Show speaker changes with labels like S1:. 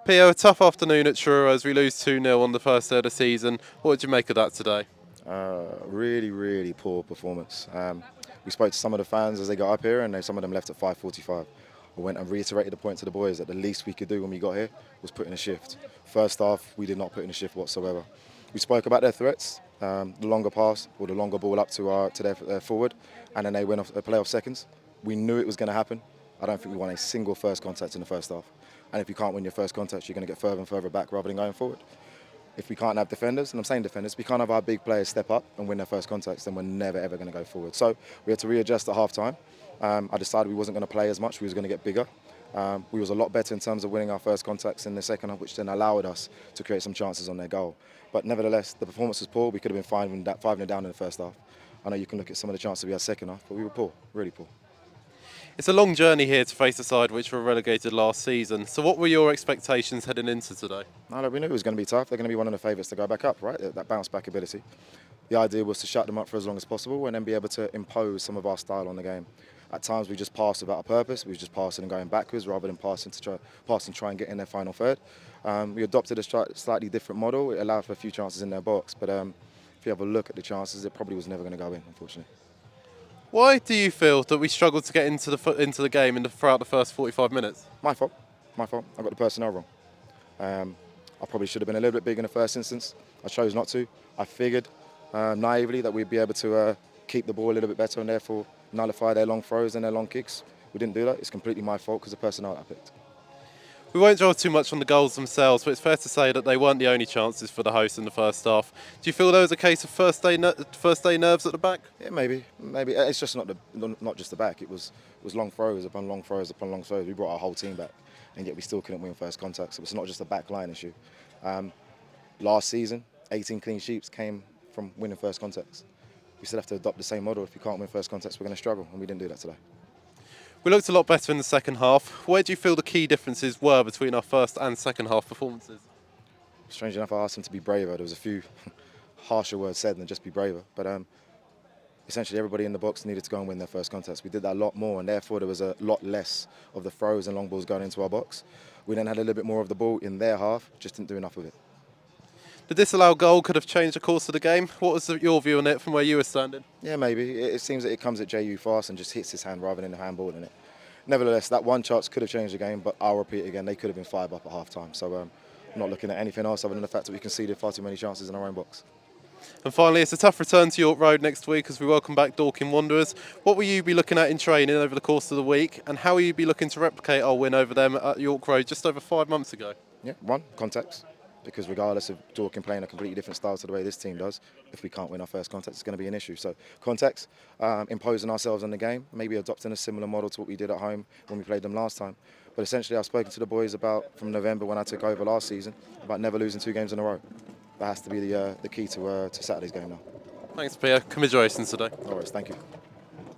S1: Pio, a tough afternoon at Truro as we lose 2-0 on the first day of the season. What did you make of that today?
S2: Really, really poor performance. We spoke to some of the fans as they got up here, and some of them left at 5:45. I went and reiterated the point to the boys that the least we could do when we got here was put in a shift. First half, we did not put in a shift whatsoever. We spoke about their threats, the longer pass or the longer ball up to their forward, and then they went off a play off seconds. We knew it was going to happen. I don't think we won a single first contact in the first half. And if you can't win your first contact, you're going to get further and further back rather than going forward. If we can't have defenders, and I'm saying defenders, if we can't have our big players step up and win their first contacts, then we're never ever going to go forward. So we had to readjust at half time. I decided we wasn't going to play as much, we was going to get bigger. We was a lot better in terms of winning our first contacts in the second half, which then allowed us to create some chances on their goal. But nevertheless, the performance was poor. We could have been 5-0 down in the first half. I know you can look at some of the chances we had second half, but we were poor, really poor.
S1: It's a long journey here to face a side which were relegated last season. So what were your expectations heading into today?
S2: No, we knew it was going to be tough. They're going to be one of the favourites to go back up, right? That bounce back ability. The idea was to shut them up for as long as possible and then be able to impose some of our style on the game. At times we just passed without a purpose. We were just passing and going backwards rather than pass and try and get in their final third. We adopted a slightly different model. It allowed for a few chances in their box, but if you have a look at the chances, it probably was never going to go in, unfortunately.
S1: Why do you feel that we struggled to get into the game throughout the first 45 minutes?
S2: My fault. I got the personnel wrong. I probably should have been a little bit big in the first instance. I chose not to. I figured naively that we'd be able to keep the ball a little bit better and therefore nullify their long throws and their long kicks. We didn't do that. It's completely my fault because the personnel I picked.
S1: We won't dwell too much on the goals themselves, but it's fair to say that they weren't the only chances for the hosts in the first half. Do you feel there was a case of first day nerves at the back?
S2: Yeah, maybe. It's just not just the back. It was long throws upon long throws upon long throws. We brought our whole team back, and yet we still couldn't win first contacts. So it's not just a back line issue. Last season, 18 clean sheets came from winning first contacts. We still have to adopt the same model. If you can't win first contacts, we're going to struggle, and we didn't do that today.
S1: We looked a lot better in the second half. Where do you feel the key differences were between our first and second half performances?
S2: Strange enough, I asked them to be braver. There was a few harsher words said than just be braver. But essentially everybody in the box needed to go and win their first contest. We did that a lot more, and therefore there was a lot less of the throws and long balls going into our box. We then had a little bit more of the ball in their half, just didn't do enough of it.
S1: The disallowed goal could have changed the course of the game. What was your view on it from where you were standing?
S2: Yeah, maybe. It seems that it comes at JU fast and just hits his hand rather than the handball in it. Nevertheless, that one chance could have changed the game, but I'll repeat it again, they could have been 5 up at half time. So I'm not looking at anything else other than the fact that we conceded far too many chances in our own box.
S1: And finally, it's a tough return to York Road next week as we welcome back Dorking Wanderers. What will you be looking at in training over the course of the week, and how will you be looking to replicate our win over them at York Road just over 5 months ago?
S2: Yeah, one, contacts. Because regardless of Dorking playing a completely different style to the way this team does, if we can't win our first contact, it's going to be an issue. So contacts, imposing ourselves on the game, maybe adopting a similar model to what we did at home when we played them last time. But essentially I've spoken to the boys about, from November when I took over last season, about never losing 2 games in a row. That has to be the key to Saturday's game now.
S1: Thanks, Pia. Commiserations today.
S2: No worries, thank you.